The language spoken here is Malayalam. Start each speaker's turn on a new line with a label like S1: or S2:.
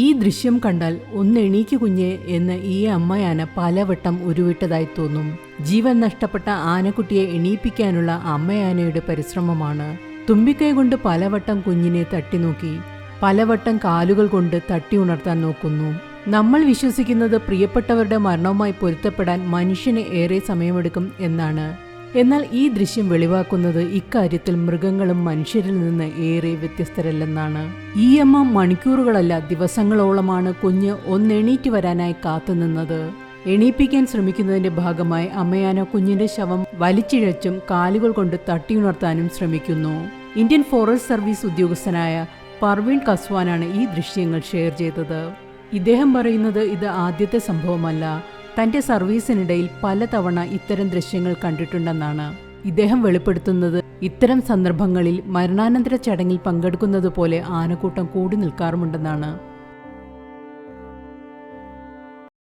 S1: ഈ ദൃശ്യം കണ്ടാൽ ഒന്ന് എണീക്ക് കുഞ്ഞെ എന്ന് ഈ അമ്മയാന പലവട്ടം ഉരുവിട്ടതായി തോന്നും. ജീവൻ നഷ്ടപ്പെട്ട ആനക്കുട്ടിയെ എണീപ്പിക്കാനുള്ള അമ്മയാനയുടെ പരിശ്രമമാണ്. തുമ്പിക്കൈ കൊണ്ട് പലവട്ടം കുഞ്ഞിനെ തട്ടി നോക്കി, പലവട്ടം കാലുകൾ കൊണ്ട് തട്ടി ഉണർത്താൻ നോക്കുന്നു. നമ്മൾ വിശ്വസിക്കുന്നത് പ്രിയപ്പെട്ടവരുടെ മരണവുമായി പൊരുത്തപ്പെടാൻ മനുഷ്യന് ഏറെ സമയമെടുക്കും എന്നാണ്. എന്നാൽ ഈ ദൃശ്യം വെളിവാക്കുന്നത് ഇക്കാര്യത്തിൽ മൃഗങ്ങളും മനുഷ്യരിൽ നിന്ന് ഏറെ വ്യത്യസ്തരല്ലെന്നാണ്. ഈ അമ്മ മണിക്കൂറുകളല്ല ദിവസങ്ങളോളമാണ് കുഞ്ഞ് ഒന്നെണീറ്റ് വരാനായി കാത്തുനിന്നത്. എണീപ്പിക്കാൻ ശ്രമിക്കുന്നതിന്റെ ഭാഗമായി അമ്മയാന കുഞ്ഞിന്റെ ശവം വലിച്ചിഴച്ചും കാലുകൾ കൊണ്ട് തട്ടിയുണർത്താനും ശ്രമിക്കുന്നു. ഇന്ത്യൻ ഫോറസ്റ്റ് സർവീസ് ഉദ്യോഗസ്ഥനായ പർവീൺ കസ്വാനാണ് ഈ ദൃശ്യങ്ങൾ ഷെയർ ചെയ്തത്. ഇദ്ദേഹം പറയുന്നത് ഇത് ആദ്യത്തെ സംഭവമല്ല, തന്റെ സർവീസിനിടയിൽ പലതവണ ഇത്തരം ദൃശ്യങ്ങൾ കണ്ടിട്ടുണ്ടെന്നാണ്. ഇദ്ദേഹം വെളിപ്പെടുത്തുന്നത് ഇത്തരം സന്ദർഭങ്ങളിൽ മരണാനന്തര ചടങ്ങിൽ പങ്കെടുക്കുന്നത് പോലെ ആനക്കൂട്ടം കൂടി നിൽക്കാറുമുണ്ടെന്നാണ്.